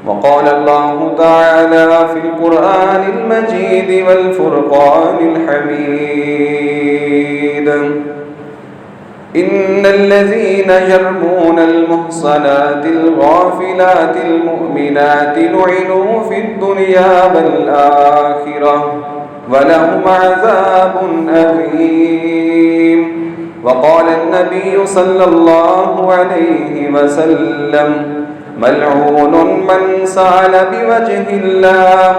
وقال الله تعالى في القرآن المجيد والفرقان الحميد إن الذين يرمون المحصنات الغافلات المؤمنات لعنوا في الدنيا والآخرة ولهم عذاب أليم. وقال النبي صلى الله عليه وسلم ملعون من سأل بوجه الله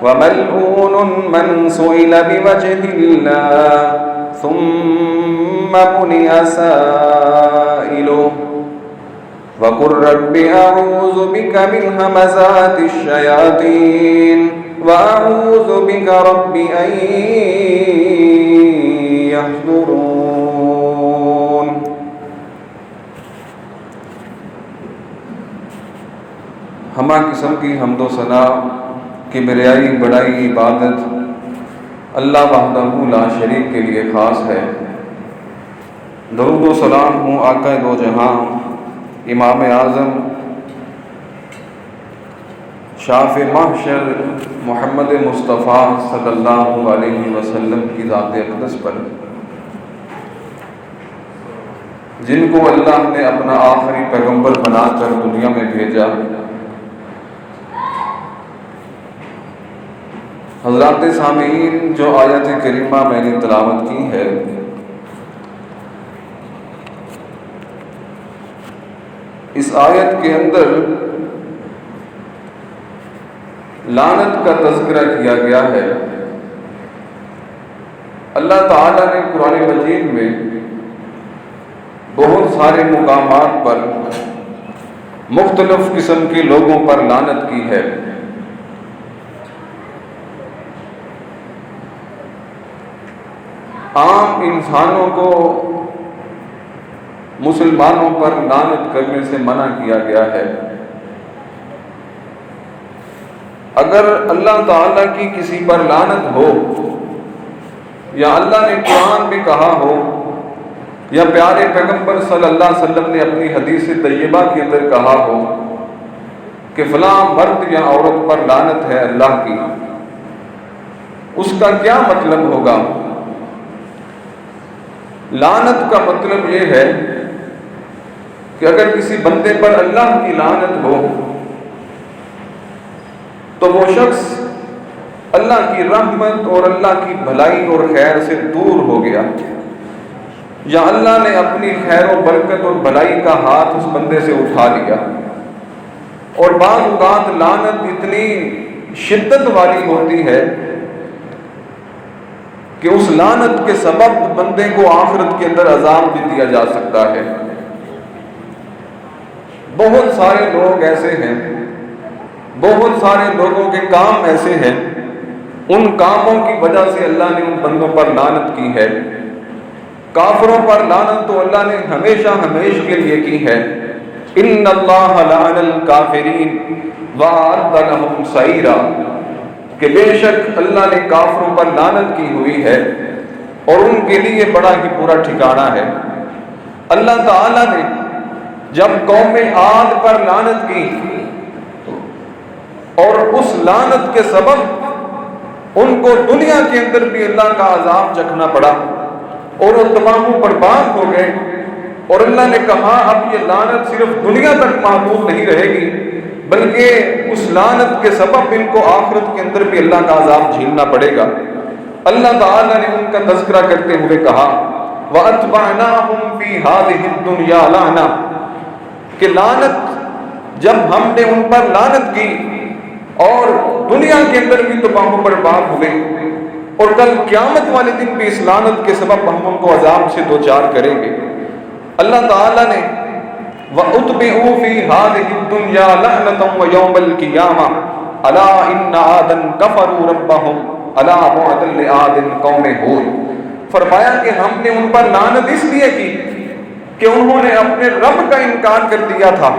وملعون من سئل بوجه الله ثم بني سائله. وقل رب أعوذ بك من همزات الشياطين وأعوذ بك رب أن يحضرون. ہمہ قسم کی حمد و ثنا کی بریائی بڑائی عبادت اللہ وحدہ لا شریک کے لیے خاص ہے. درود و سلام ہوں آقا دو جہاں امام اعظم شاف محشر محمد مصطفیٰ صلی اللہ علیہ وسلم کی ذات اقدس پر، جن کو اللہ نے اپنا آخری پیغمبر بنا کر دنیا میں بھیجا. حضرات سامعین، جو آیت کریمہ میں نے تلاوت کی ہے، اس آیت کے اندر لعنت کا تذکرہ کیا گیا ہے. اللہ تعالیٰ نے قرآن مجید میں بہت سارے مقامات پر مختلف قسم کے لوگوں پر لعنت کی ہے. عام انسانوں کو مسلمانوں پر لعنت کرنے سے منع کیا گیا ہے. اگر اللہ تعالیٰ کی کسی پر لعنت ہو، یا اللہ نے قرآن میں کہا ہو، یا پیارے پیغمبر صلی اللہ علیہ وسلم نے اپنی حدیث طیبہ کے اندر کہا ہو کہ فلاں مرد یا عورت پر لعنت ہے اللہ کی، اس کا کیا مطلب ہوگا؟ لعنت کا مطلب یہ ہے کہ اگر کسی بندے پر اللہ کی لعنت ہو تو وہ شخص اللہ کی رحمت اور اللہ کی بھلائی اور خیر سے دور ہو گیا، یا اللہ نے اپنی خیر و برکت اور بھلائی کا ہاتھ اس بندے سے اٹھا لیا. اور بعض اوقات لعنت اتنی شدت والی ہوتی ہے کہ اس لعنت کے سبب بندے کو آخرت کے اندر عذاب بھی دیا جا سکتا ہے. بہت سارے لوگ ایسے ہیں، بہت سارے لوگوں کے کام ایسے ہیں، ان کاموں کی وجہ سے اللہ نے ان بندوں پر لعنت کی ہے. کافروں پر لعنت تو اللہ نے ہمیشہ ہمیشہ کے لیے کی ہے. ان اللہ لعن الکافرین وَأَعَدَّ لَهُمْ سَعِيرًا، کہ بے شک اللہ نے کافروں پر لعنت کی ہوئی ہے اور ان کے لیے بڑا ہی برا ٹھکانہ ہے. اللہ تعالیٰ نے جب قوم عاد پر لعنت کی اور اس لعنت کے سبب ان کو دنیا کے اندر بھی اللہ کا عذاب چکھنا پڑا اور وہ تمام برباد ہو گئے، اور اللہ نے کہا اب یہ لعنت صرف دنیا تک محدود نہیں رہے گی، بلکہ اس لعنت کے سبب ان کو آخرت کے اندر بھی اللہ کا عذاب جھیلنا پڑے گا. اللہ تعالیٰ نے ان کا تذکرہ کرتے ہوئے کہا وَأَتْبَعْنَاهُمْ فِي هَذِهِ الدُّنْيَا لَعْنَةً، کہ لعنت جب ہم نے ان پر لعنت کی اور دنیا کے اندر بھی تباہ و برباد ہوئے، اور کل قیامت والے دن بھی اس لعنت کے سبب ہم ان کو عذاب سے دوچار کریں گے. اللہ تعالیٰ نے وَأُتْبِعُوا فِي هَذِهِ الدُّنْيَا لَعْنَةً وَيَوْمَ الْقِيَامَةِ أَلَا إِنَّ عَادًا كَفَرُوا رَبَّهُمْ أَلَا بُعْدًا لِعَادٍ قَوْمِ هُودٍ. فرمایا کہ ہم نے ان پر لعنت اس لیے کی کہ انہوں نے اپنے رب کا انکار کر دیا تھا.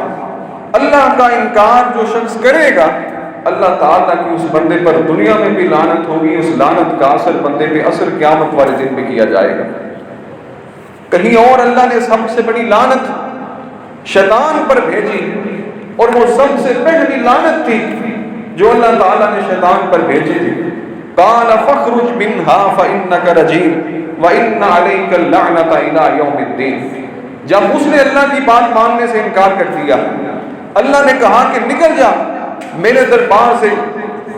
اللہ کا انکار جو شخص کرے گا، اللہ تعالیٰ کی اس بندے پر دنیا میں بھی لعنت ہوگی، اس لعنت کا اثر بندے پہ اثر قیامت والے دن بھی کیا جائے گا. کہیں اور اللہ نے سب سے بڑی لعنت شیطان پر بھیجی اور وہ سب سے پہلی لعنت تھی جو اللہ تعالیٰ نے شیطان پر بھیجی تھی. قال فاخرج منها فإنك رجيم وإن عليك اللعنة إلى يوم الدين. جب اس نے اللہ کی بات ماننے سے انکار کر دیا، اللہ نے کہا کہ نکل جا میرے دربار سے،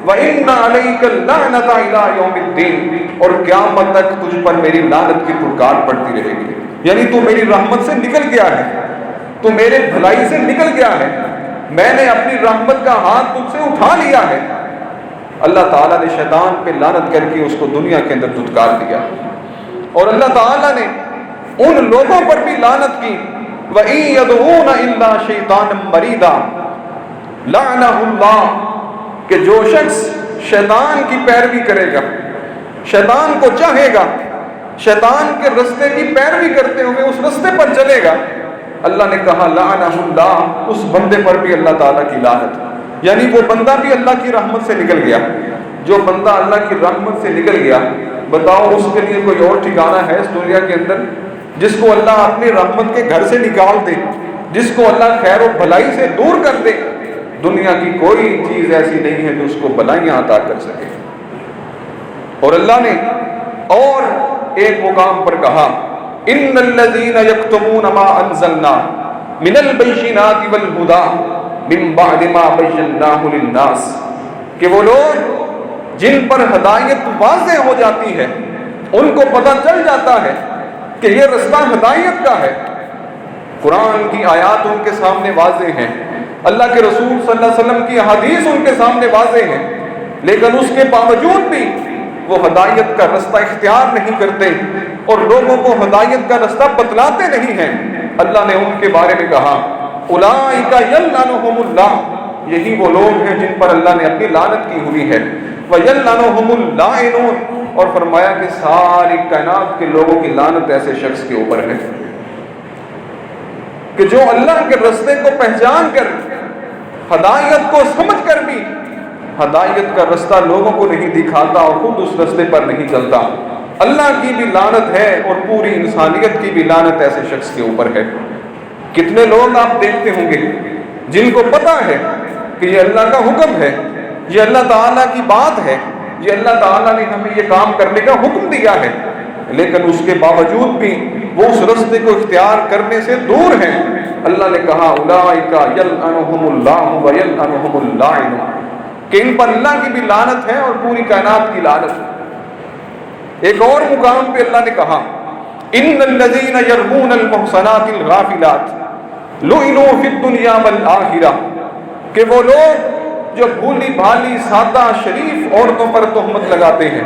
وَإِنَّ عَلَيْكَ اللَّعْنَةَ إِلَىٰ يَوْمِ الدِّينِ، اور قیامت تک تجھ پر میری لعنت کی پکار پڑتی رہے گی. یعنی تو میری رحمت سے نکل گیا ہے، تو میرے بھلائی سے نکل گیا ہے، میں نے اپنی رحمت کا ہاتھ تجھ سے اٹھا لیا ہے. اللہ تعالیٰ نے شیطان پہ لعنت کر کے اس کو دنیا کے اندر دھتکار دیا. اور اللہ تعالیٰ نے ان لوگوں پر بھی لعنت کی، وَإِن يَدْعُونَ إِلَّا شَيْطَانًا مَرِيدًا لَعْنَهُ اللَّهُ، کہ جو شخص شیطان کی پیروی کرے گا، شیطان کو چاہے گا، شیطان کے رستے کی پیروی کرتے ہوئے اس رستے پر چلے گا، اللہ نے کہا لعنہ اللہ، اس بندے پر بھی اللہ تعالیٰ کی لعنت. یعنی وہ بندہ بھی اللہ کی رحمت سے نکل گیا. جو بندہ اللہ کی رحمت سے نکل گیا، بتاؤ اس کے لیے کوئی اور ٹھکانہ ہے اس دنیا کے اندر؟ جس کو اللہ اپنی رحمت کے گھر سے نکال دے، جس کو اللہ خیر و بھلائی سے دور کر دے، دنیا کی کوئی چیز ایسی نہیں ہے جو اس کو بلائیاں عطا کر سکے. اور اللہ نے اور ایک مقام پر کہا ان الذين يكتمون ما انزلنا من البينات والهدى من بعد ما بيناه للناس، کہ وہ لوگ جن پر ہدایت واضح ہو جاتی ہے، ان کو پتہ چل جاتا ہے کہ یہ رستہ ہدایت کا ہے. قرآن کی آیات ان کے سامنے واضح ہیں، اللہ کے رسول صلی اللہ علیہ وسلم کی احادیث ان کے سامنے واضح ہیں، لیکن اس کے باوجود بھی وہ ہدایت کا رستہ اختیار نہیں کرتے اور لوگوں کو ہدایت کا رستہ بتلاتے نہیں ہیں. اللہ نے ان کے بارے میں کہا اولئک یلعنہم اللہ، یہی وہ لوگ ہیں جن پر اللہ نے اپنی لعنت کی ہوئی ہے. ویلعنہم اللاعنون، اور فرمایا کہ ساری کائنات کے لوگوں کی لعنت ایسے شخص کے اوپر ہے کہ جو اللہ کے رستے کو پہچان کر، ہدایت کو سمجھ کر بھی ہدایت کا رستہ لوگوں کو نہیں دکھاتا اور خود اس رستے پر نہیں چلتا. اللہ کی بھی لعنت ہے اور پوری انسانیت کی بھی لعنت ایسے شخص کے اوپر ہے. کتنے لوگ آپ دیکھتے ہوں گے جن کو پتا ہے کہ یہ اللہ کا حکم ہے، یہ اللہ تعالیٰ کی بات ہے، یہ اللہ تعالیٰ نے ہمیں یہ کام کرنے کا حکم دیا ہے، لیکن اس کے باوجود بھی وہ اس رستے کو اختیار کرنے سے دور ہیں. اللہ نے کہا اولئک یلعنہم اللہ ویلعنہم اللاعنون، کہ ان پر اللہ کی بھی لعنت ہے اور پوری کائنات کی لعنت ہے. ایک اور مقام پہ اللہ نے کہا ان الذین یرمون المحصنات الغافلات لعنوا فی الدنیا والآخرہ، کہ وہ لوگ جو بھولی بھالی سادہ شریف عورتوں پر تہمت لگاتے ہیں،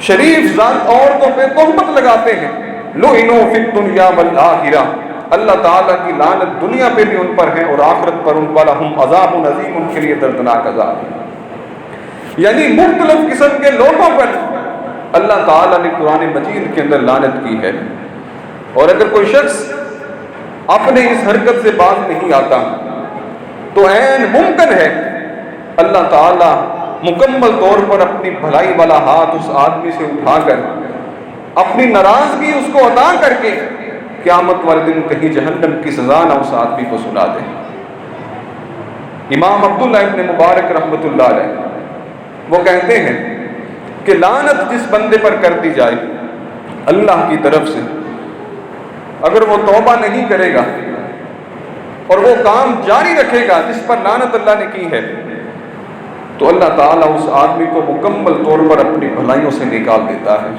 شریف ذات عورتوں پہ تہمت لگاتے ہیں، لعنوا فی الدنیا والآخرہ، اللہ تعالیٰ کی لعنت دنیا پہ بھی ان پر ہے اور آخرت پر ان والا ہم عذاب عظیم، ان کے لیے دردناک عذاب. یعنی مختلف قسم کے لوگوں پر اللہ تعالیٰ نے قرآن مجید کے اندر لعنت کی ہے. اور اگر کوئی شخص اپنے اس حرکت سے باز نہیں آتا تو عین ممکن ہے اللہ تعالیٰ مکمل طور پر اپنی بھلائی والا ہاتھ اس آدمی سے اٹھا کر اپنی ناراضگی اس کو عطا کر کے قیامت والے دن کہیں جہنم کی سزا نہ اس آدمی کو سنا دے. امام عبداللہ ابن مبارک رحمۃ اللہ علیہ وہ کہتے ہیں کہ لعنت جس بندے پر کر دی جائے اللہ کی طرف سے، اگر وہ توبہ نہیں کرے گا اور وہ کام جاری رکھے گا جس پر لعنت اللہ نے کی ہے، تو اللہ تعالیٰ اس آدمی کو مکمل طور پر اپنی بھلائیوں سے نکال دیتا ہے،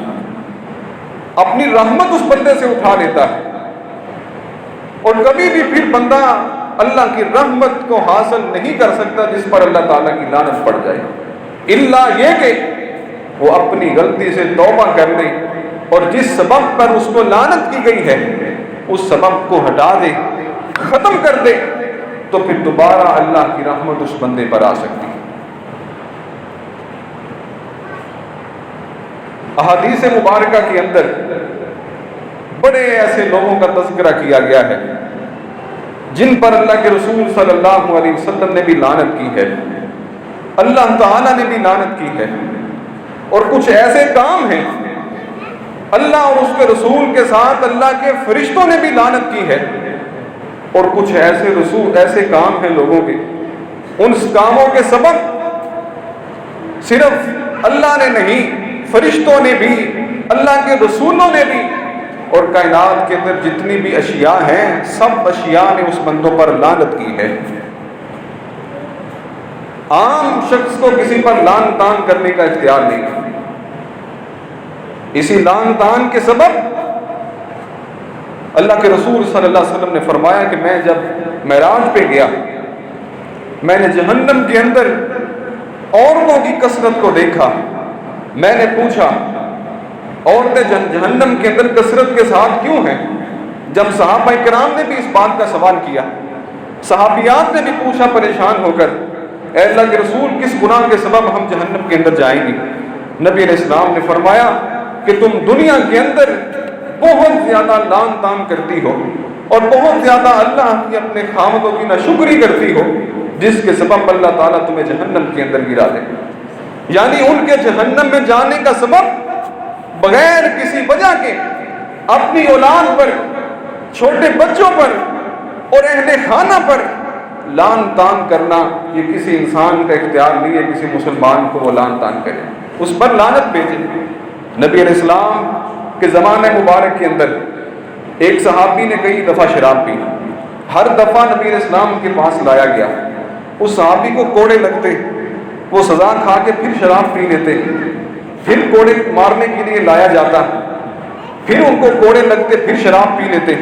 اپنی رحمت اس بندے سے اٹھا لیتا ہے. اور کبھی بھی پھر بندہ اللہ کی رحمت کو حاصل نہیں کر سکتا جس پر اللہ تعالیٰ کی لعنت پڑ جائے، الا یہ کہ وہ اپنی غلطی سے توبہ کر لے اور جس سبب پر اس کو لعنت کی گئی ہے اس سبب کو ہٹا دے، ختم کر دے، تو پھر دوبارہ اللہ کی رحمت اس بندے پر آ سکتی ہے. احادیث مبارکہ کے اندر بڑے ایسے لوگوں کا تذکرہ کیا گیا ہے جن پر اللہ کے رسول صلی اللہ علیہ وسلم نے بھی لعنت کی ہے، اللہ تعالیٰ نے بھی لعنت کی ہے. اور کچھ ایسے کام ہیں اللہ اور اس کے رسول کے ساتھ اللہ کے فرشتوں نے بھی لعنت کی ہے، اور کچھ ایسے رسول ایسے کام ہیں لوگوں کے، ان کاموں کے سبب صرف اللہ نے نہیں، فرشتوں نے بھی، اللہ کے رسولوں نے بھی، اور کائنات کے اندر جتنی بھی اشیاء ہیں سب اشیاء نے اس بندوں پر لعنت کی ہے۔ عام شخص کو کسی پر لعن طعن کرنے کا اختیار نہیں ہے۔ اسی لعن طعن کے سبب اللہ کے رسول صلی اللہ علیہ وسلم نے فرمایا کہ میں جب معراج پہ گیا، میں نے جہنم کے اندر عورتوں کی کثرت کو دیکھا۔ میں نے پوچھا عورتیں جہنم کے اندر کثرت کے ساتھ کیوں ہیں؟ جب صحابہ کرام نے بھی اس بات کا سوال کیا، صحابیات نے بھی پوچھا پریشان ہو کر، اے اللہ کے رسول کس گناہ کے سبب ہم جہنم کے اندر جائیں گے؟ نبی علیہ السلام نے فرمایا کہ تم دنیا کے اندر بہت زیادہ لعن طعن کرتی ہو اور بہت زیادہ اللہ کی اپنے خامدوں کی ناشکری کرتی ہو، جس کے سبب اللہ تعالیٰ تمہیں جہنم کے اندر گرا دے۔ یعنی ان کے جہنم میں جانے کا سبب بغیر کسی وجہ کے اپنی اولاد پر، چھوٹے بچوں پر اور اہل خانہ پر لعن طعن کرنا، یہ کسی انسان کا اختیار نہیں ہے کسی مسلمان کو وہ لعن طعن کرے، اس پر لعنت بھیجے۔ نبی علیہ السلام کے زمانے مبارک کے اندر ایک صحابی نے کئی دفعہ شراب پی، ہر دفعہ نبی علیہ السلام کے پاس لایا گیا، اس صحابی کو کوڑے لگتے، وہ سزا کھا کے پھر شراب پی لیتے، پھر کوڑے مارنے کے لیے لایا جاتا، پھر ان کو کوڑے لگتے، پھر شراب پی لیتے،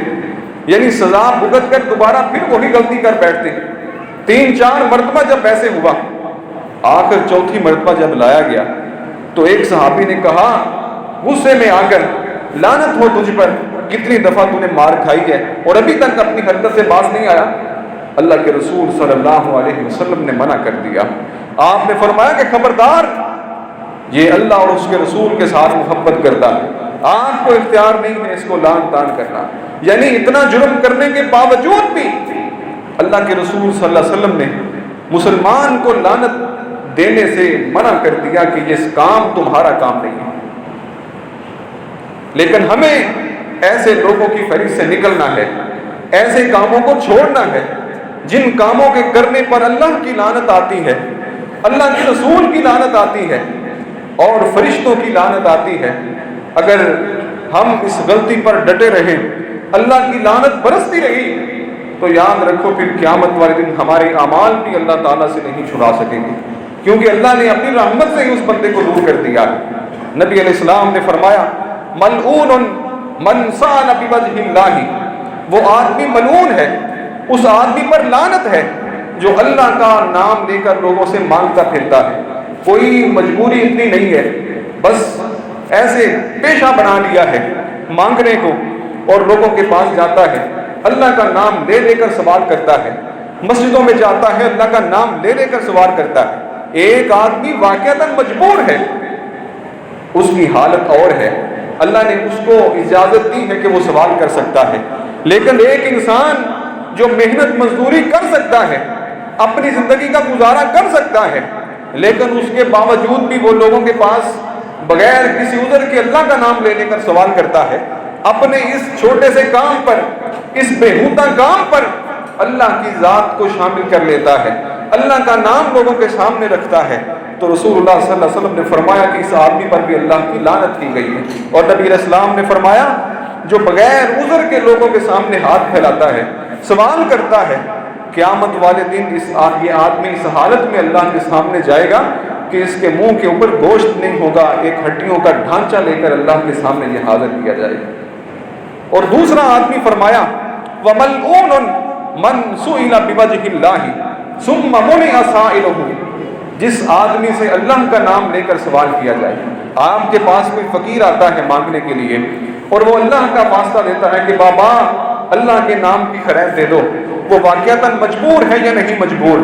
یعنی سزا بھگت کر دوبارہ پھر وہی غلطی کر بیٹھتے۔ 3-4 مرتبہ جب ایسے ہوا، آخر چوتھی مرتبہ جب لایا گیا تو ایک صحابی نے کہا غصے میں آ کر، لعنت ہو تجھ پر، کتنی دفعہ تو نے مار کھائی ہے اور ابھی تک اپنی حرکت سے باز نہیں آیا؟ اللہ کے رسول صلی اللہ علیہ وسلم نے منع کر دیا۔ آپ نے فرمایا کہ خبردار، یہ اللہ اور اس کے رسول کے ساتھ محبت کرتا ہے، آپ کو اختیار نہیں ہے اس کو لعن طعن کرنا۔ یعنی اتنا جرم کرنے کے باوجود بھی اللہ کے رسول صلی اللہ علیہ وسلم نے مسلمان کو لعنت دینے سے منع کر دیا کہ یہ کام تمہارا کام نہیں ہے۔ لیکن ہمیں ایسے لوگوں کی فہرست سے نکلنا ہے، ایسے کاموں کو چھوڑنا ہے جن کاموں کے کرنے پر اللہ کی لعنت آتی ہے، اللہ کے رسول کی لعنت آتی ہے اور فرشتوں کی لعنت آتی ہے۔ اگر ہم اس غلطی پر ڈٹے رہیں، اللہ کی لعنت برستی رہی، تو یاد رکھو پھر قیامت والے دن ہمارے اعمال بھی اللہ تعالیٰ سے نہیں چھڑا سکیں گے، کیونکہ اللہ نے اپنی رحمت سے ہی اس بندے کو دور کر دیا۔ نبی علیہ السلام نے فرمایا ملعون من سأل بوجہ اللہ، وہ آدمی ملعون ہے، اس آدمی پر لعنت ہے جو اللہ کا نام لے کر لوگوں سے مانگتا پھرتا ہے۔ کوئی مجبوری اتنی نہیں ہے، بس ایسے پیشہ بنا لیا ہے مانگنے کو، اور لوگوں کے پاس جاتا ہے، اللہ کا نام لے لے کر سوال کرتا ہے، مسجدوں میں جاتا ہے، اللہ کا نام لے لے کر سوال کرتا ہے۔ ایک آدمی واقعتاً مجبور ہے، اس کی حالت اور ہے، اللہ نے اس کو اجازت دی ہے کہ وہ سوال کر سکتا ہے، لیکن ایک انسان جو محنت مزدوری کر سکتا ہے، اپنی زندگی کا گزارا کر سکتا ہے، لیکن اس کے باوجود بھی وہ لوگوں کے پاس بغیر کسی عذر کے اللہ کا نام لے لے کر سوال کرتا ہے، اپنے اس چھوٹے سے کام پر، اس بےہودہ کام پر اللہ کی ذات کو شامل کر لیتا ہے، اللہ کا نام لوگوں کے سامنے رکھتا ہے، تو رسول اللہ صلی اللہ علیہ وسلم نے فرمایا کہ اس آدمی پر بھی اللہ کی لعنت کی گئی ہے۔ اور نبی علیہ السلام نے فرمایا جو بغیر عذر کے لوگوں کے سامنے ہاتھ پھیلاتا ہے، سوال کرتا ہے، قیامت والے دن یہ آدمی اس حالت میں اللہ کے سامنے جائے گا کہ اس کے منہ کے اوپر گوشت نہیں ہوگا، ایک ہڈیوں کا ڈھانچہ لے کر اللہ کے سامنے یہ حاضر کیا جائے گا۔ اور دوسرا آدمی فرمایا وَمَلْعُونٌ مَنْ سُئِلَ بِوَجْهِ اللَّهِ ثُمَّ مُنِعَ سَائِلُهُ، جس آدمی سے اللہ کا نام لے کر سوال کیا جائے۔ آپ کے پاس کوئی فقیر آتا ہے مانگنے کے لیے اور وہ اللہ کا واسطہ دیتا ہے کہ بابا اللہ کے نام کی خیرات دے دو، وہ واقعتاً مجبور ہے یا نہیں مجبور،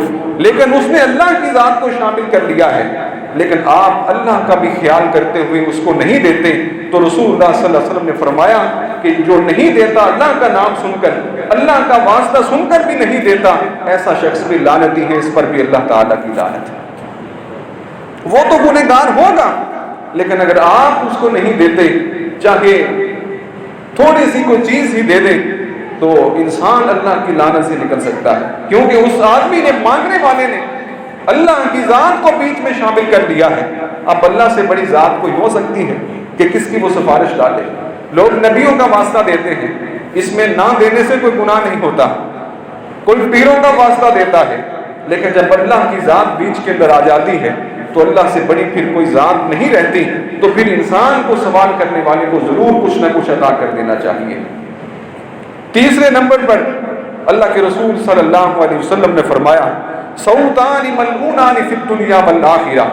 لیکن اس نے اللہ کی ذات کو شامل کر لیا ہے، لیکن آپ اللہ کا بھی خیال کرتے ہوئے اس کو نہیں دیتے، تو رسول اللہ صلی اللہ علیہ وسلم نے فرمایا کہ جو نہیں دیتا اللہ کا نام سن کر، اللہ کا واسطہ سن کر بھی نہیں دیتا، ایسا شخص بھی لعنتی ہے، اس پر بھی اللہ تعالیٰ کی لعنت ہے۔ وہ تو گنہگار ہوگا، لیکن اگر آپ اس کو نہیں دیتے، چاہے تھوڑی سی کوئی چیز ہی دے دیں، تو انسان اللہ کی لعنت سے نکل سکتا ہے، کیونکہ اس آدمی نے، مانگنے والے نے اللہ کی ذات کو بیچ میں شامل کر دیا ہے۔ اب اللہ سے بڑی ذات کوئی ہو سکتی ہے کہ کس کی وہ سفارش ڈالے؟ لوگ نبیوں کا واسطہ دیتے ہیں، اس میں نہ دینے سے کوئی گناہ نہیں ہوتا، کوئی پیروں کا واسطہ دیتا ہے، لیکن جب اللہ کی ذات بیچ کے اندر آ جاتی ہے تو اللہ سے بڑی پھر کوئی ذات نہیں رہتی، تو پھر انسان کو سوال کرنے والے کو ضرور کچھ نہ کچھ عطا کر دینا چاہیے۔ تیسرے نمبر پر اللہ کے رسول صلی اللہ علیہ وسلم نے فرمایا صوتان ملعونان فی الدنیا والآخرہ،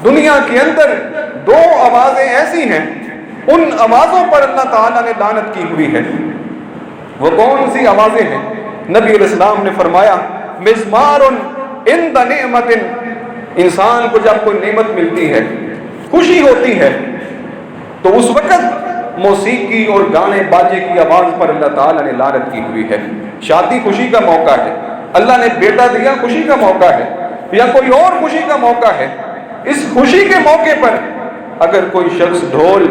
دنیا کے اندر دو آوازیں ایسی ہیں، ان آوازوں پر اللہ تعالیٰ نے لعنت کی ہوئی ہے۔ وہ کون سی آوازیں ہیں؟ نبی علیہ السلام نے فرمایا مزمار عند نعمت، انسان کو جب کوئی نعمت ملتی ہے، خوشی ہوتی ہے، تو اس وقت موسیقی اور گانے باجے کی آواز پر اللہ تعالیٰ نے لعنت کی ہوئی ہے۔ شادی خوشی کا موقع ہے، اللہ نے بیٹا دیا خوشی کا موقع ہے، یا کوئی اور خوشی کا موقع ہے، اس خوشی کے موقع پر اگر کوئی شخص ڈھول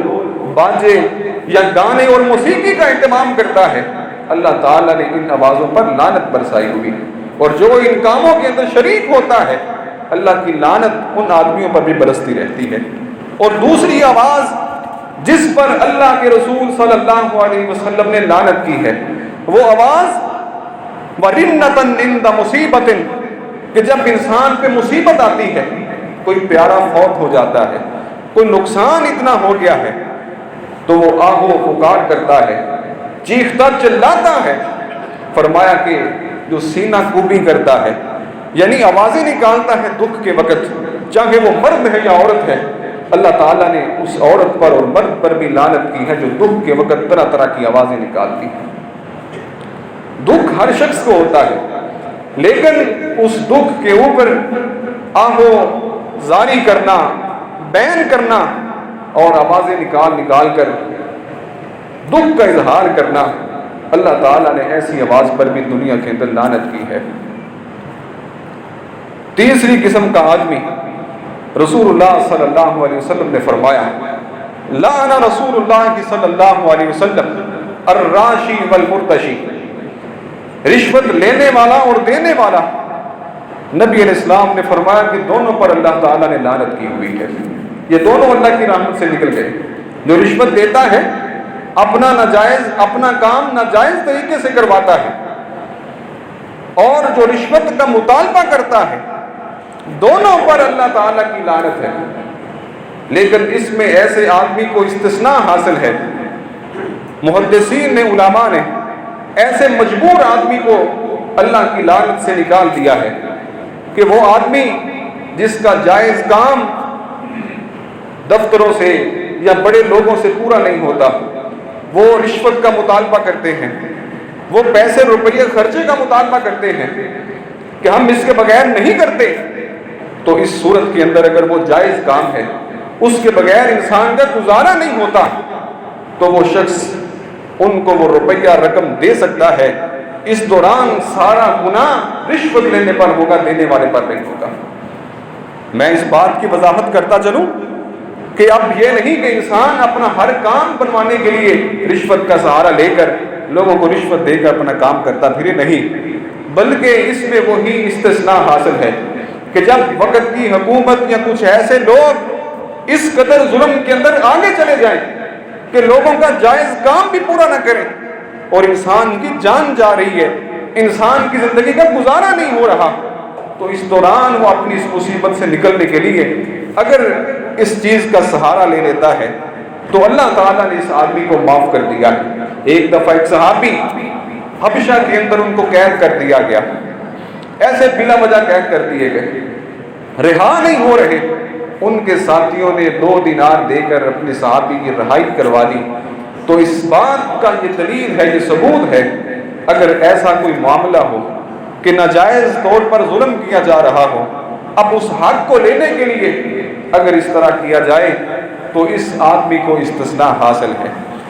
باجے یا گانے اور موسیقی کا اہتمام کرتا ہے، اللہ تعالیٰ نے ان آوازوں پر لعنت برسائی ہوئی، اور جو ان کاموں کے اندر شریک ہوتا ہے اللہ کی لعنت ان آدمیوں پر بھی برستی رہتی ہے۔ اور دوسری آواز جس پر اللہ کے رسول صلی اللہ علیہ وسلم نے لعنت کی ہے، وہ آواز وَرِنَّةً عِنْدَ مُصِیبَةٍ، کہ جب انسان پہ مصیبت آتی ہے، کوئی پیارا فوت ہو جاتا ہے، کوئی نقصان اتنا ہو گیا ہے، تو وہ آہ و پکار کرتا ہے، چیختا چلاتا ہے۔ فرمایا کہ جو سینہ کوبی کرتا ہے، یعنی آوازیں نکالتا ہے دکھ کے وقت، چاہے وہ مرد ہے یا عورت ہے، اللہ تعالیٰ نے اس عورت پر اور مرد پر بھی لعنت کی ہے جو دکھ کے وقت طرح طرح کی آوازیں نکالتی ہیں۔ دکھ ہر شخص کو ہوتا ہے، لیکن اس دکھ کے اوپر آہو زاری کرنا، بین کرنا اور آوازیں نکال کر دکھ کا اظہار کرنا، اللہ تعالیٰ نے ایسی آواز پر بھی دنیا کے اندر لعنت کی ہے۔ تیسری قسم کا آدمی، رسول اللہ صلی اللہ علیہ وسلم نے فرمایا لعن رسول اللہ صلی اللہ علیہ وسلم الراشی والمرتشی، رشوت لینے والا اور دینے والا۔ نبی علیہ السلام نے فرمایا کہ دونوں پر اللہ تعالیٰ نے لعنت کی ہوئی ہے، یہ دونوں اللہ کی رحمت سے نکل گئے۔ جو رشوت دیتا ہے اپنا کام ناجائز طریقے سے کرواتا ہے، اور جو رشوت کا مطالبہ کرتا ہے، دونوں پر اللہ تعالیٰ کی لعنت ہے۔ لیکن اس میں ایسے آدمی کو استثناء حاصل ہے، محدثین نے، علماء نے ایسے مجبور آدمی کو اللہ کی لعنت سے نکال دیا ہے کہ وہ آدمی جس کا جائز کام دفتروں سے یا بڑے لوگوں سے پورا نہیں ہوتا، وہ رشوت کا مطالبہ کرتے ہیں، وہ پیسے روپیے خرچے کا مطالبہ کرتے ہیں کہ ہم اس کے بغیر نہیں کرتے، تو اس صورت کے اندر اگر وہ جائز کام ہے، اس کے بغیر انسان کا گزارا نہیں ہوتا، تو وہ شخص ان کو وہ روپیہ رقم دے سکتا ہے۔ اس دوران سارا گناہ رشوت لینے پر ہوگا، دینے والے پر نہیں ہوگا۔ میں اس بات کی وضاحت کرتا چلوں کہ اب یہ نہیں کہ انسان اپنا ہر کام بنوانے کے لیے رشوت کا سہارا لے کر لوگوں کو رشوت دے کر اپنا کام کرتا پھرے، نہیں، بلکہ اس میں وہی استثناء حاصل ہے کہ جب وقت کی حکومت یا کچھ ایسے لوگ اس قدر ظلم کے اندر آگے چلے جائیں کہ لوگوں کا جائز کام بھی پورا نہ کریں، اور انسان کی جان جا رہی ہے، انسان کی زندگی کا گزارا نہیں ہو رہا، تو اس دوران وہ اپنی اس مصیبت سے نکلنے کے لیے اگر اس چیز کا سہارا لے لیتا ہے تو اللہ تعالیٰ نے اس آدمی کو معاف کر دیا ہے۔ ایک دفعہ ایک صحابی حبشہ کے اندر ان کو قید کر دیا گیا، ایسے بلا وجہ قید کر دیے گئے، رہا نہیں ہو رہے۔ ان کے ساتھیوں نے 2 دینار دے کر اپنے صحابی کی رہائی کروا دی۔ تو اس بات کا یہ دلیل ہے، یہ ثبوت ہے، اگر ایسا کوئی معاملہ ہو کہ ناجائز طور پر ظلم کیا جا رہا ہو، اب اس حق کو لینے کے لیے اگر اس طرح کیا جائے تو اس آدمی کو استثناء حاصل ہے۔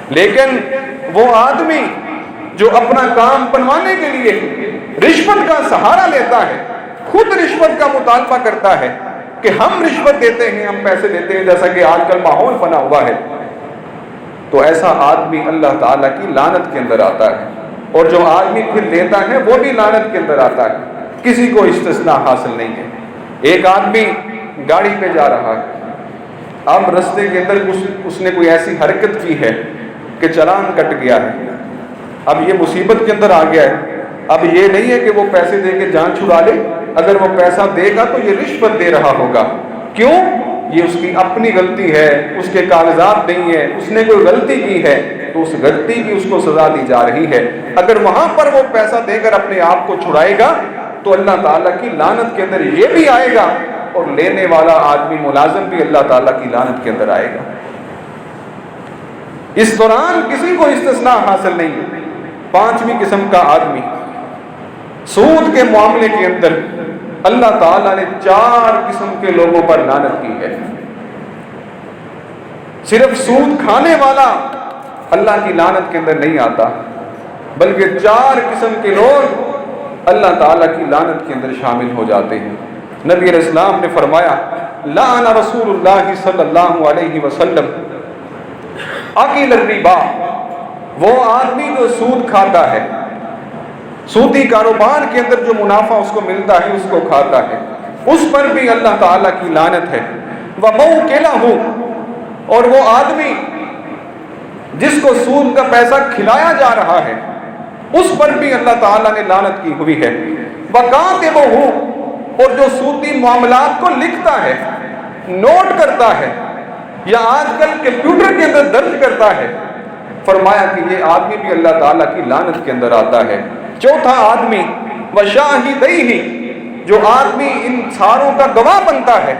لیکن وہ آدمی جو اپنا کام بنوانے کے لیے رشوت کا سہارا لیتا ہے، خود رشوت کا مطالبہ کرتا ہے کہ ہم رشوت دیتے ہیں، ہم پیسے دیتے ہیں، جیسا کہ آج کل ماحول بنا ہوا ہے، تو ایسا آدمی اللہ تعالیٰ کی لعنت کے اندر آتا ہے۔ اور جو آدمی پھر لیتا ہے وہ بھی لعنت کے اندر آتا ہے، کسی کو استثناء حاصل نہیں ہے۔ ایک آدمی گاڑی پہ جا رہا ہے، اب رستے کے اندر اس نے کوئی ایسی حرکت کی ہے کہ چلان کٹ گیا ہے، اب یہ مصیبت کے اندر آ گیا ہے۔ اب یہ نہیں ہے کہ وہ پیسے دے کے جان چھڑا لے، اگر وہ پیسہ دے گا تو یہ رشوت دے رہا ہوگا۔ کیوں؟ یہ اس کی اپنی غلطی ہے، اس کے کاغذات نہیں ہے، اس نے کوئی غلطی کی ہے تو اس غلطی کی اس کو سزا دی جا رہی ہے۔ اگر وہاں پر وہ پیسہ دے کر اپنے آپ کو چھڑائے گا تو اللہ تعالیٰ کی لعنت کے اندر یہ بھی آئے گا، اور لینے والا آدمی ملازم بھی اللہ تعالیٰ کی لعنت کے اندر آئے گا۔ اس دوران کسی کو استثناء حاصل نہیں ہے۔ پانچویں قسم کا آدمی، سود کے معاملے کے اندر اللہ تعالیٰ نے 4 قسم کے لوگوں پر لعنت کی ہے۔ صرف سود کھانے والا اللہ کی لعنت کے اندر نہیں آتا، بلکہ 4 قسم کے لوگ اللہ تعالیٰ کی لعنت کے اندر شامل ہو جاتے ہیں۔ نبی علیہ السلام نے فرمایا، لعن رسول اللہ صلی اللہ علیہ وسلم اکل الربا، وہ آدمی جو سود کھاتا ہے، سودی کاروبار کے اندر جو منافع اس کو ملتا ہے اس کو کھاتا ہے، اس پر بھی اللہ تعالیٰ کی لعنت ہے۔ وَمَوْكِلَهُ، اور وہ آدمی جس کو سود کا پیسہ کھلایا جا رہا ہے اس پر بھی اللہ تعالیٰ نے لعنت کی ہوئی ہے۔ وَكَاتِبُهُ، اور جو سودی معاملات کو لکھتا ہے، نوٹ کرتا ہے، یا آج کل کمپیوٹر کے اندر درج کرتا ہے، فرمایا کہ یہ آدمی بھی اللہ تعالیٰ کی لعنت کے اندر آتا ہے۔ چوتھا آدمی، وَشَاهِدَيْهِ، جو آدمی ان ساروں کا گواہ بنتا ہے،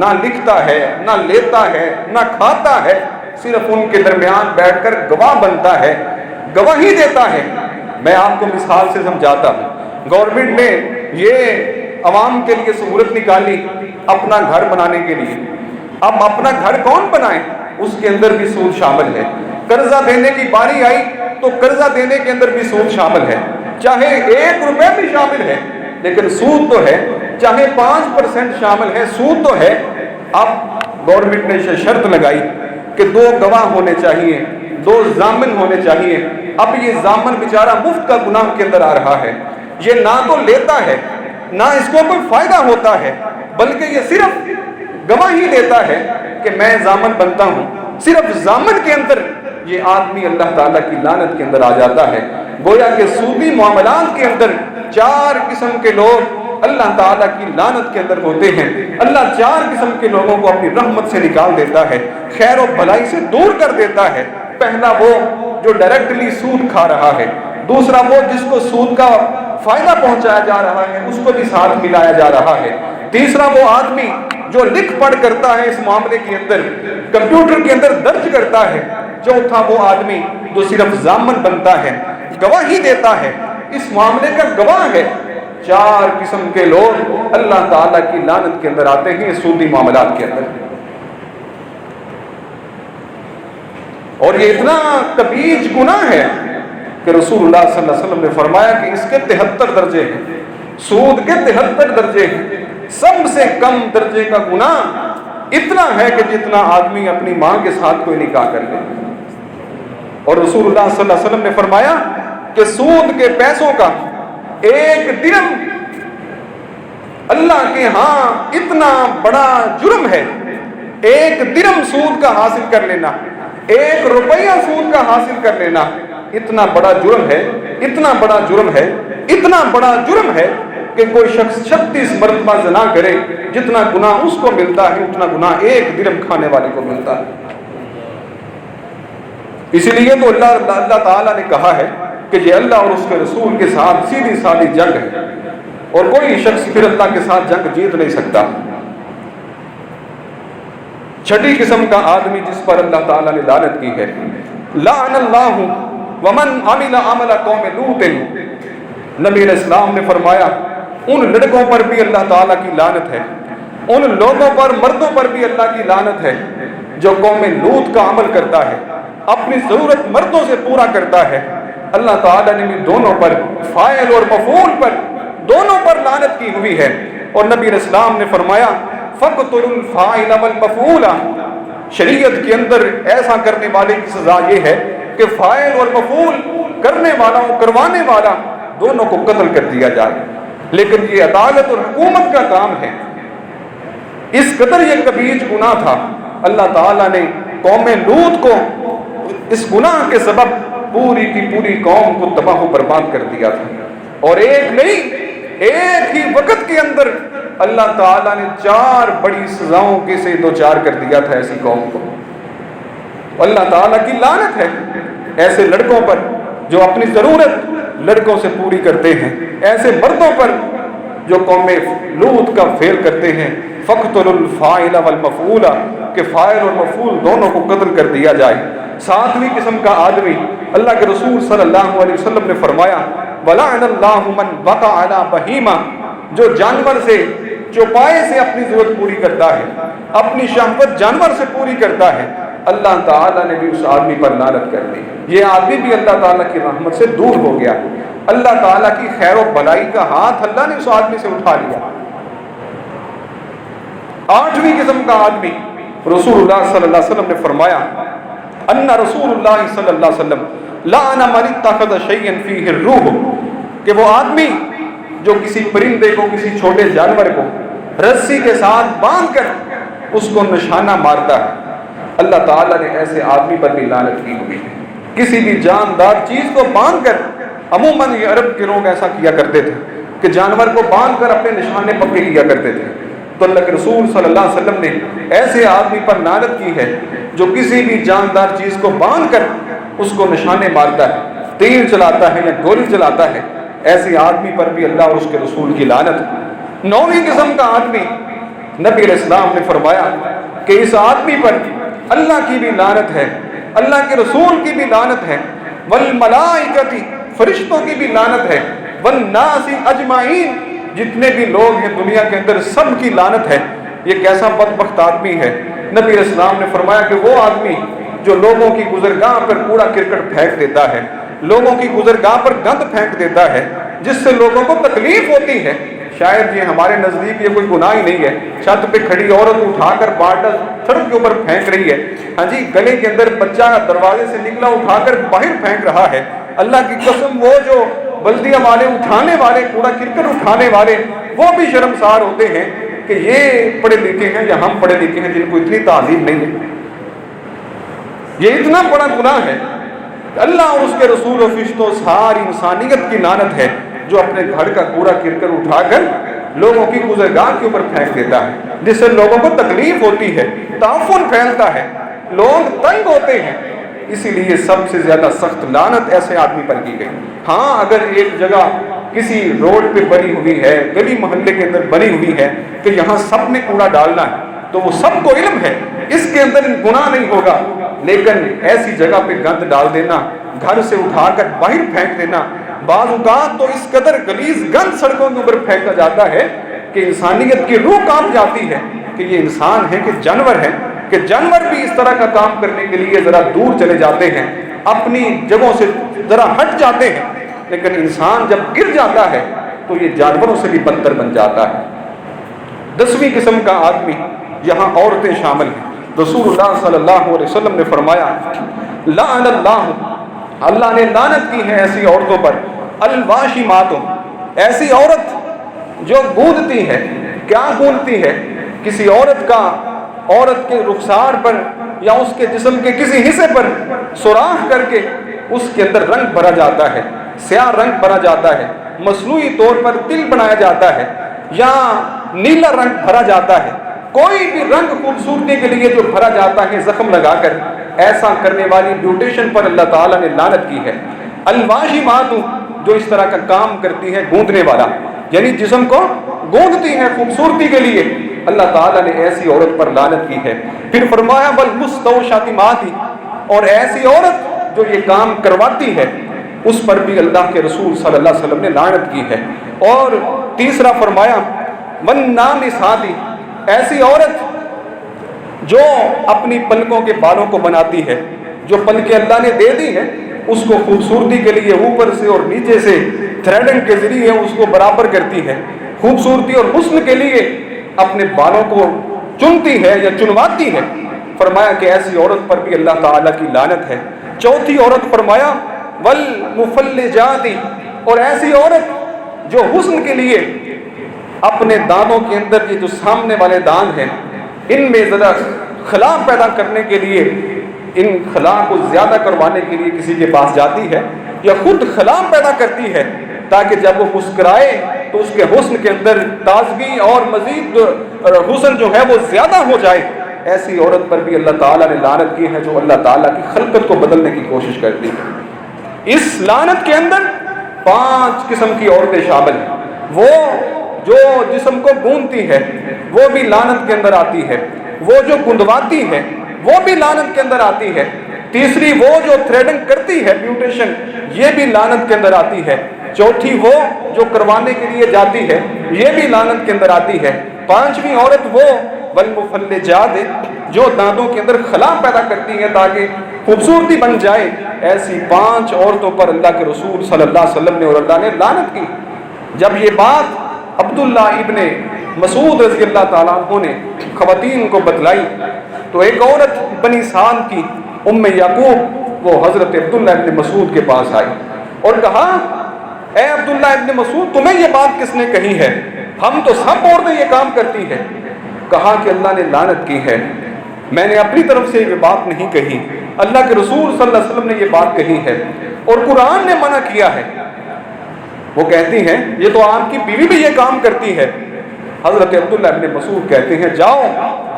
نہ لکھتا ہے، نہ لیتا ہے، نہ کھاتا ہے، صرف ان کے درمیان بیٹھ کر گواہ بنتا ہے، گواہی دیتا ہے۔ میں آپ کو مثال سے سمجھاتا ہوں۔ گورنمنٹ نے یہ عوام کے لیے سہولت نکالی اپنا گھر بنانے کے لیے۔ اب اپنا گھر کون بنائے؟ اس کے اندر بھی سود شامل ہے۔ قرضہ دینے کی باری آئی تو قرضہ دینے کے اندر بھی سود شامل ہے، چاہے 1 روپے بھی شامل ہے لیکن سود تو ہے، چاہے 5% شامل ہے، سود تو ہے۔ اب گورنمنٹ نے شرط لگائی کہ 2 گواہ ہونے چاہیے، 2 ضامن ہونے چاہیے۔ اب یہ ضامن بیچارہ مفت کا گناہ کے اندر آ رہا ہے، یہ نہ تو لیتا ہے نہ اس کو کوئی فائدہ ہوتا ہے، بلکہ یہ صرف گواہی دیتا ہے کہ میں ضامن بنتا ہوں۔ صرف ضامن کے اندر یہ آدمی اللہ تعالیٰ کی لعنت کے اندر آ جاتا ہے۔ گویا کہ سودی معاملات کے اندر 4 قسم کے لوگ اللہ تعالیٰ کی لعنت کے اندر ہوتے ہیں۔ اللہ 4 قسم کے لوگوں کو اپنی رحمت سے نکال دیتا ہے، خیر و بھلائی سے دور کر دیتا ہے۔ پہلا وہ جو ڈائریکٹلی سود کھا رہا ہے، دوسرا وہ جس کو سود کا فائدہ پہنچایا جا رہا ہے اس کو بھی ساتھ ملایا جا رہا ہے، تیسرا وہ آدمی جو لکھ پڑھ کرتا ہے اس معاملے کے اندر، کمپیوٹر کے اندر درج کرتا ہے، چوتھا وہ آدمی جو صرف ضامن بنتا ہے، گواہی دیتا ہے، اس معاملے کا گواہ ہے۔ 4 قسم کے لوگ اللہ تعالیٰ کی لعنت کے اندر آتے ہیں سودی معاملات کے اندر۔ اور یہ اتنا کبیج گناہ ہے کہ رسول اللہ صلی اللہ علیہ وسلم نے فرمایا کہ اس کے 73 درجے ہیں، سود کے 73 درجے ہیں۔ سب سے کم درجے کا گناہ اتنا ہے کہ جتنا آدمی اپنی ماں کے ساتھ کوئی نکاح کر لے۔ اور رسول اللہ صلی اللہ علیہ وسلم نے فرمایا کہ سود کے پیسوں کا 1 درہم اللہ کے ہاں اتنا بڑا جرم ہے۔ 1 درہم سود کا حاصل کر لینا، 1 روپیہ سود کا حاصل کر لینا اتنا بڑا جرم ہے، اتنا بڑا جرم ہے، اتنا بڑا جرم ہے کہ کوئی شخص 36 مرتبہ زنا کرے، جتنا گناہ اس کو ملتا ہے اتنا گناہ 1 درہم کھانے والے کو ملتا ہے۔ اسی لیے تو اللہ تعالیٰ نے کہا ہے کہ یہ اللہ اور اس کے رسول کے ساتھ سیدھی سادھی جنگ ہے، اور کوئی شخص پھر اللہ کے ساتھ جنگ جیت نہیں سکتا۔ 6ٹھی قسم کا آدمی جس پر اللہ تعالیٰ نے لعنت کی ہے، لعن اللہ ومن عمل عمل قوم لوط، نبی علیہ السلام نے فرمایا ان لڑکوں پر بھی اللہ تعالیٰ کی لعنت ہے، ان لوگوں پر، مردوں پر بھی اللہ کی لعنت ہے جو قوم لوط کا عمل کرتا ہے، اپنی ضرورت مردوں سے پورا کرتا ہے۔ اللہ تعالیٰ نے بھی دونوں پر، فاعل اور مفعول پر، دونوں پر لعنت کی ہوئی ہے۔ اور نبی علیہ السلام نے فرمایا فَقْتُلُوا الْفَاعِلَ وَالْمَفْعُولَ، شریعت کے اندر ایسا کرنے والے کی سزا یہ ہے کہ فاعل اور مفعول کرنے والا اور کروانے والا دونوں کو قتل کر دیا جائے۔ لیکن یہ عدالت اور حکومت کا کام ہے۔ اس قدر یہ کبیر گناہ تھا، اللہ تعالیٰ نے قوم لوط کو اس گناہ کے سبب پوری کی پوری قوم کو تباہ و برباد کر دیا تھا، اور ایک نہیں، ایک ہی وقت کے اندر اللہ تعالیٰ نے 4 بڑی سزاؤں کے سے دوچار کر دیا تھا ایسی قوم کو۔ اللہ تعالیٰ کی لعنت ہے ایسے لڑکوں پر جو اپنی ضرورت لڑکوں سے پوری کرتے ہیں، ایسے مردوں پر جو قوم لوط کا فعل کرتے ہیں۔ فَاقْتُلُوا الْفَاعِلَ وَالْمَفْعُولَ کہ فاعل اور مفعول دونوں کو قتل کر دیا جائے۔ 7ویں قسم کا آدمی، اللہ کے رسول صلی اللہ علیہ وسلم نے فرمایا وَلَعَنَ اللَّهُ مَنْ وَقَعَ عَلَى بَهِيمَةٍ جو جانور سے چوپائے سے اپنی ضرورت پوری کرتا ہے، اپنی شہوت جانور سے پوری کرتا ہے، اللہ تعالیٰ نے بھی اس آدمی پر لعنت کر دی۔ یہ آدمی بھی اللہ تعالیٰ کی رحمت سے دور ہو گیا، اللہ تعالیٰ کی خیر و بھلائی کا ہاتھ اللہ نے اس آدمی سے اٹھا لیا۔ 8ویں قسم کا آدمی، رسول اللہ صلی اللہ علیہ وسلم نے فرمایا ان رسول اللہ صلی اللہ علیہ وسلم لعن من اتخذ شیئا فیہ الروح کہ وہ آدمی جو کسی پرندے کو، کسی چھوٹے جانور کو رسی کے ساتھ باندھ کر اس کو نشانہ مارتا ہے، اللہ تعالیٰ نے ایسے آدمی پر بھی لعنت کی ہوئی ہے۔ کسی بھی جاندار چیز کو باندھ کر، عموماً یہ عرب کے لوگ ایسا کیا کرتے تھے کہ جانور کو باندھ کر اپنے نشانے پکے کیا کرتے تھے، تو اللہ کے رسول صلی اللہ علیہ وسلم نے ایسے آدمی پر لعنت کی ہے جو کسی بھی جاندار چیز کو باندھ کر اس کو نشانے مارتا ہے، تیر چلاتا ہے یا گولی چلاتا ہے، ایسے آدمی پر بھی اللہ اور اس کے رسول کی لعنت۔ 9ویں قسم کا آدمی، نبی علیہ السلام نے فرمایا کہ اس آدمی پر اللہ کی بھی لعنت ہے، اللہ کے رسول کی بھی لعنت ہے، والملائکۃ فرشتوں کی بھی لعنت ہے، والناس اجمعین جتنے بھی لوگ ہیں دنیا کے اندر سب کی لعنت ہے۔ یہ کیسا بدبخت آدمی ہے؟ نبی علیہ السلام نے فرمایا کہ وہ آدمی جو لوگوں کی گزرگاہ پر کوڑا کرکٹ پھینک دیتا ہے، لوگوں کی گزرگاہ پر گند پھینک دیتا ہے، جس سے لوگوں کو تکلیف ہوتی ہے۔ شاید یہ ہمارے نزدیک یہ کوئی گناہ ہی نہیں ہے، چھت پہ کھڑی عورت اٹھا کر باٹل سڑک کے اوپر پھینک رہی ہے، ہاں جی، گلے کے اندر بچہ دروازے سے نکلا اٹھا کر باہر پھینک رہا ہے، اللہ کی قسم وہ جو بلدیہ والے اٹھانے والے کوڑا کرکٹ اٹھانے والے وہ بھی شرمسار ہوتے ہیں کہ یہ پڑھے لکھے ہیں یا ہم پڑھے لکھے ہیں جن کو اتنی تعظیم نہیں ہے۔ یہ اتنا بڑا گناہ ہے، اللہ اور اس کے رسول و فرشتوں ساری انسانیت کی لعنت ہے جو اپنے گھر کا کوڑا کرکٹ اٹھا کر لوگوں کی گزرگاہ کے اوپر پھینک دیتا ہے، جس سے لوگوں کو تکلیف ہوتی ہے، تعفن پھیلتا ہے، لوگ تنگ ہوتے ہیں۔ اسی لیے سب سے زیادہ سخت لعنت ایسے آدمی پر کی گئی۔ ہاں اگر ایک جگہ کسی روڈ پہ بنی ہوئی ہے، گلی محلے کے اندر بنی ہوئی ہے کہ یہاں سب نے کوڑا ڈالنا ہے، تو وہ سب کو علم ہے، اس کے اندر گناہ نہیں ہوگا، لیکن ایسی جگہ پہ گند ڈال دینا، گھر سے اٹھا کر باہر پھینک دینا، بعض اوقات تو اس قدر غلیظ گند سڑکوں کے اوپر پھینکا جاتا ہے کہ انسانیت کی روح کانپ جاتی ہے کہ یہ انسان ہے کہ جانور ہے، کہ جانور بھی اس طرح کا کام کرنے کے لیے ذرا دور چلے جاتے ہیں، اپنی جگہوں سے ذرا ہٹ جاتے ہیں، لیکن انسان جب گر جاتا ہے تو یہ جانوروں سے بھی بدتر بن جاتا ہے۔ 10ویں قسم کا آدمی، یہاں عورتیں شامل ہیں۔ رسول اللہ صلی اللہ علیہ وسلم نے فرمایا لعن اللہ نے لعنت کی ہے ایسی عورتوں پر، الواشمات ایسی عورت جو گوندتی ہے۔ کیا گوندتی ہے؟ کسی عورت کے رخسار پر یا اس کے جسم کے کسی حصے پر سوراخ کر کے اس کے اندر رنگ بھرا جاتا ہے، سیاہ رنگ بھرا جاتا ہے، مصنوعی طور پر تل بنایا جاتا ہے یا نیلا رنگ بھرا جاتا ہے، کوئی بھی رنگ خوبصورتی کے لیے جو بھرا جاتا ہے زخم لگا کر، ایسا کرنے والی بیوٹیشن پر اللہ تعالیٰ نے لعنت کی ہے۔ الواشمات جو اس طرح کا کام کرتی ہے، گوندنے والا یعنی جسم کو گوندتی ہے خوبصورتی کے لیے، اللہ تعالیٰ نے ایسی عورت پر لعنت کی ہے۔ پھر فرمایا والمستوشمات اور ایسی عورت جو یہ کام کرواتی ہے اس پر بھی اللہ کے رسول صلی اللہ علیہ وسلم نے لعنت کی ہے۔ اور تیسرا فرمایا والنامصات ایسی عورت جو اپنی پلکوں کے بالوں کو بناتی ہے، جو پلکیں اللہ نے دے دی ہیں اس کو خوبصورتی کے لیے اوپر سے اور نیچے سے تھریڈنگ کے ذریعے اس کو برابر کرتی ہے، خوبصورتی اور حسن کے لیے اپنے بالوں کو چنتی ہے یا چنواتی ہے، فرمایا کہ ایسی عورت پر بھی اللہ تعالیٰ کی لعنت ہے۔ چوتھی عورت فرمایا والمفلجات، اور ایسی عورت جو حسن کے لیے اپنے دانتوں کے اندر یہ جو سامنے والے دانت ہیں ان میں ذرا خلا پیدا کرنے کے لیے، ان خلا کو زیادہ کروانے کے لیے کسی کے پاس جاتی ہے، یا خود خلا پیدا کرتی ہے تاکہ جب وہ مسکرائے تو اس کے حسن کے اندر تازگی اور مزید حسن جو ہے وہ زیادہ ہو جائے، ایسی عورت پر بھی اللہ تعالیٰ نے لعنت کی ہے جو اللہ تعالیٰ کی خلقت کو بدلنے کی کوشش کرتی ہے۔ اس لعنت کے اندر 5 قسم کی عورتیں شامل ہیں۔ وہ جو جسم کو گوندتی ہے وہ بھی لعنت کے اندر آتی ہے، وہ جو گندواتی ہے وہ بھی لعنت کے اندر آتی ہے، تیسری وہ جو تھریڈنگ کرتی ہے، بیوٹیشن، یہ بھی لعنت کے اندر آتی ہے، چوتھی وہ جو کروانے کے لیے جاتی ہے یہ بھی لعنت کے اندر آتی ہے، 5ویں عورت وہ والمفلجات جو دانتوں کے اندر خلا پیدا کرتی ہے تاکہ خوبصورتی بن جائے۔ ایسی 5 عورتوں پر اللہ کے رسول صلی اللہ علیہ وسلم نے اور اللہ نے لعنت کی۔ جب یہ بات عبداللہ ابن مسعود رضی اللہ تعالیٰ عنہ نے خواتین کو بتلائی تو ایک عورت بنی سعد کی ام یعقوب وہ حضرت عبداللہ ابن مسعود کے پاس آئی اور کہا، اے عبداللہ ابن مسعود، تمہیں یہ بات کس نے کہی ہے؟ ہم تو سب عورتیں یہ کام کرتی ہیں۔ کہا کہ اللہ نے لعنت کی ہے، میں نے اپنی طرف سے یہ بات نہیں کہی، اللہ کے رسول صلی اللہ علیہ وسلم نے یہ بات کہی ہے اور قرآن نے منع کیا ہے۔ وہ کہتی ہیں یہ تو آپ کی بیوی بھی یہ کام کرتی ہے۔ حضرت عبداللہ ابن مسعود کہتے ہیں جاؤ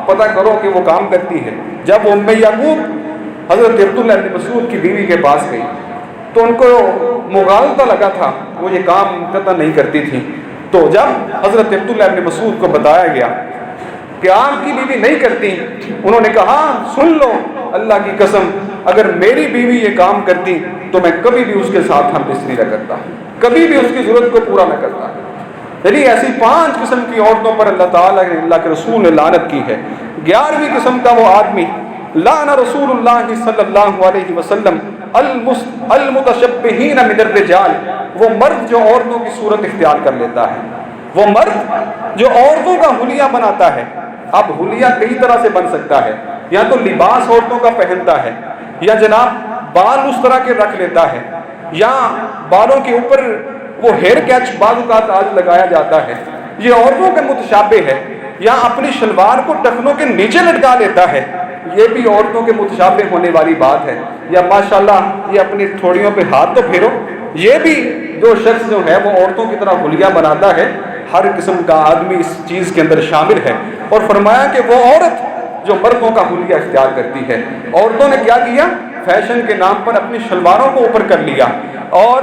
پتہ کرو کہ وہ کام کرتی ہے۔ جب ام یعقوب حضرت عبداللہ ابن مسعود کی بیوی کے پاس گئی تو ان کو مغالطہ لگا تھا، وہ یہ کام قطع نہیں کرتی تھی۔ تو جب حضرت عبداللہ ابن مسعود کو بتایا گیا کہ آپ کی بیوی نہیں کرتی، انہوں نے کہا سن لو، اللہ کی قسم اگر میری بیوی یہ کام کرتی تو میں کبھی بھی اس کے ساتھ ہم بستری نہ کرتا، کبھی بھی اس کی ضرورت کو پورا نہ کرتا۔ یعنی ایسی 5 قسم کی عورتوں پر اللہ تعالیٰ نے اللہ کے رسول نے لعنت کی ہے۔ 11ویں قسم کا وہ آدمی، لعن رسول اللہ صلی اللہ علیہ وسلم المتشبہین من الرجال، وہ مرد جو عورتوں کی صورت اختیار کر لیتا ہے، وہ مرد جو عورتوں کا حلیہ بناتا ہے۔ اب حلیہ کئی طرح سے بن سکتا ہے، یا تو لباس عورتوں کا پہنتا ہے، یا جناب بال اس طرح کے رکھ لیتا ہے، یا بالوں کے اوپر وہ ہیئر کیچ بعض اوقات آج لگایا جاتا ہے، یہ عورتوں کے متشابہ ہے، یا اپنی شلوار کو ٹخنوں کے نیچے لٹکا لیتا ہے، یہ بھی عورتوں کے متشابہ ہونے والی بات ہے، یا ماشاءاللہ یہ اپنی تھوڑیوں پہ ہاتھ تو پھیرو، یہ بھی جو شخص جو ہے وہ عورتوں کی طرح حلیہ بناتا ہے۔ ہر قسم کا آدمی اس چیز کے اندر شامل ہے، اور فرمایا کہ وہ عورت جو مردوں کا حلیہ اختیار کرتی ہے۔ عورتوں نے کیا کیا؟ فیشن کے نام پر اپنی شلواروں کو اوپر کر لیا اور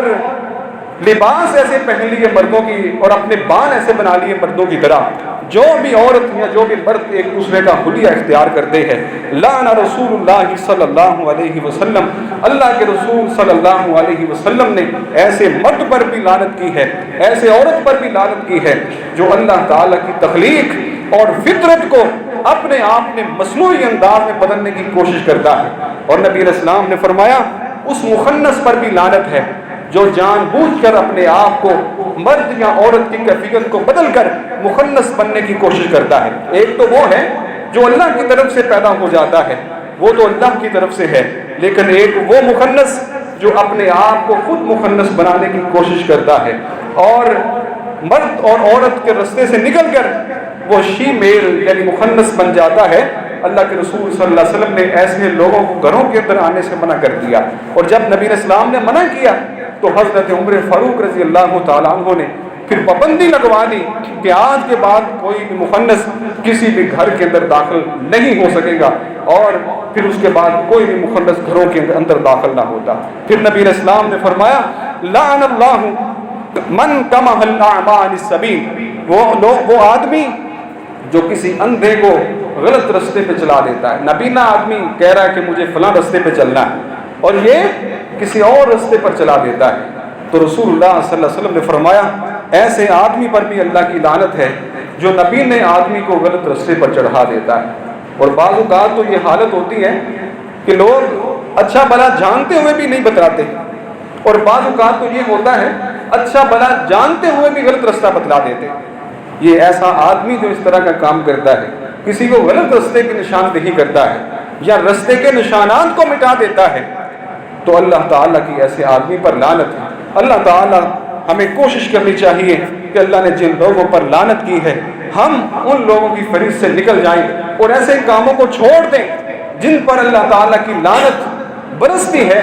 لباس ایسے پہن لیے مردوں کی، اور اپنے بال ایسے بنا لیے مردوں کی طرح۔ جو بھی عورت یا جو بھی مرد ایک دوسرے کا حلیہ اختیار کرتے ہیں، لعن رسول اللہ صلی اللہ علیہ وسلم، اللہ کے رسول صلی اللہ علیہ وسلم نے ایسے مرد پر بھی لعنت کی ہے، ایسے عورت پر بھی لعنت کی ہے جو اللہ تعالیٰ کی تخلیق اور فطرت کو اپنے آپ میں مصنوعی انداز میں بدلنے کی کوشش کرتا ہے۔ اور نبی علیہ السلام نے فرمایا اس مخنث پر بھی لعنت ہے جو جان بوجھ کر اپنے آپ کو مرد یا عورت کی کیفیت کو بدل کر مخنث بننے کی کوشش کرتا ہے۔ ایک تو وہ ہے جو اللہ کی طرف سے پیدا ہو جاتا ہے، وہ تو اللہ کی طرف سے ہے، لیکن ایک وہ مخنث جو اپنے آپ کو خود مخنث بنانے کی کوشش کرتا ہے اور مرد اور عورت کے رستے سے نکل کر وہ شی میل یعنی مخنث بن جاتا ہے۔ اللہ کے رسول صلی اللہ علیہ وسلم نے ایسے لوگوں کو گھروں کے اندر آنے سے منع کر دیا، اور جب نبی علیہ السلام نے منع کیا تو حضرت عمر فاروق رضی اللہ تعالیٰ عنہ نے پھر پابندی لگوا دی کہ آج کے بعد کوئی بھی مخنث کسی بھی گھر کے اندر داخل نہیں ہو سکے گا، اور پھر اس کے بعد کوئی بھی مخنث گھروں کے اندر داخل نہ ہوتا۔ پھر نبی علیہ السلام نے فرمایا لعن اللہ من کمہ الاعمى عن السبیل، وہ آدمی جو کسی اندھے کو غلط رستے پہ چلا دیتا ہے۔ نابینا آدمی کہہ رہا ہے کہ مجھے فلاں رستے پہ چلنا ہے اور یہ کسی اور رستے پر چلا دیتا ہے، تو رسول اللہ صلی اللہ علیہ وسلم نے فرمایا ایسے آدمی پر بھی اللہ کی لعنت ہے جو نبینے آدمی کو غلط رستے پر چڑھا دیتا ہے۔ اور بعض اوقات تو یہ حالت ہوتی ہے کہ لوگ اچھا بھلا جانتے ہوئے بھی نہیں بتلاتے، اور بعض اوقات تو یہ ہوتا ہے اچھا بھلا جانتے ہوئے بھی غلط رستہ بتلا دیتے۔ یہ ایسا آدمی جو اس طرح کا کام کرتا ہے، کسی کو غلط رستے کی نشاندہی کرتا ہے یا رستے کے نشانات کو مٹا دیتا ہے، تو اللہ تعالیٰ کی ایسے آدمی پر لعنت ہے۔ اللہ تعالیٰ ہمیں کوشش کرنی چاہیے کہ اللہ نے جن لوگوں پر لعنت کی ہے ہم ان لوگوں کی فہرست سے نکل جائیں اور ایسے کاموں کو چھوڑ دیں جن پر اللہ تعالیٰ کی لعنت برستی ہے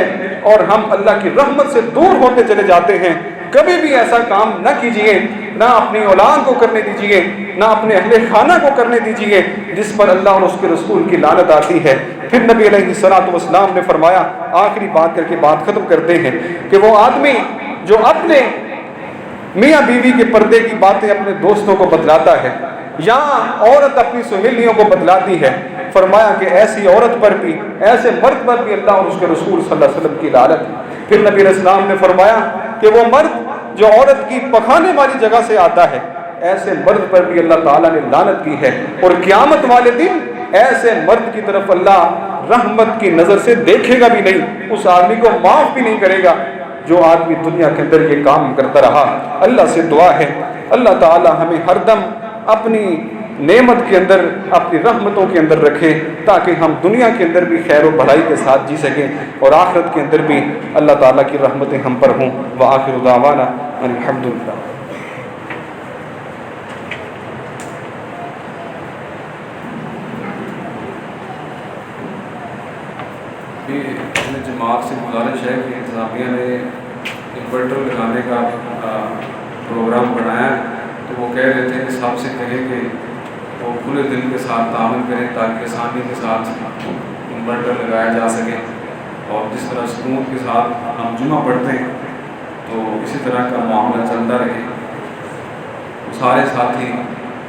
اور ہم اللہ کی رحمت سے دور ہوتے چلے جاتے ہیں۔ کبھی بھی ایسا کام نہ کیجئے، نہ اپنی اولاد کو کرنے دیجئے، نہ اپنے اہل خانہ کو کرنے دیجئے جس پر اللہ اور اس کے رسول کی لعنت آتی ہے۔ پھر نبی علیہ الصلوۃ والسلام نے فرمایا، آخری بات کر کے بات ختم کرتے ہیں، کہ وہ آدمی جو اپنے میاں بیوی کے پردے کی باتیں اپنے دوستوں کو بتلاتا ہے یا عورت اپنی سہیلیوں کو بتلاتی ہے، فرمایا کہ ایسی عورت پر بھی، ایسے مرد پر بھی اللہ اور اس کے رسول صلی اللہ علیہ وسلم کی لعنت ہے۔ پھر نبی علیہ السلام نے فرمایا کہ وہ مرد جو عورت کی پخانے والی جگہ سے آتا ہے، ایسے مرد پر بھی اللہ تعالیٰ نے لعنت کی ہے، اور قیامت والے دن ایسے مرد کی طرف اللہ رحمت کی نظر سے دیکھے گا بھی نہیں، اس آدمی کو معاف بھی نہیں کرے گا جو آدمی دنیا کے اندر یہ کام کرتا رہا۔ اللہ سے دعا ہے اللہ تعالیٰ ہمیں ہر دم اپنی نعمت کے اندر، اپنی رحمتوں کے اندر رکھے، تاکہ ہم دنیا کے اندر بھی خیر و بھلائی کے ساتھ جی سکیں اور آخرت کے اندر بھی اللہ تعالیٰ کی رحمتیں ہم پر ہوں۔ وآخر دعوانا ان الحمد للہ۔ جماعت سے گزارش ہے کہ انتظامیہ نے انورٹر لگانے کا پروگرام بنایا ہے، تو وہ کہہ رہے تھے کہ صاحب سے کہیں کہ وہ کھلے دل کے ساتھ تعاون کریں تاکہ آسانی کے ساتھ انورٹر لگایا جا سکے، اور جس طرح سکون کے ساتھ ہم جمعہ پڑھتے ہیں تو اسی طرح کا معاملہ چلتا رہے، سارے ساتھی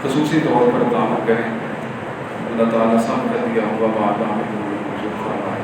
خصوصی طور پر تعاون کریں۔ اللہ تعالیٰ سب کا دیا ہوا بات ہمیں منظور فرمائے۔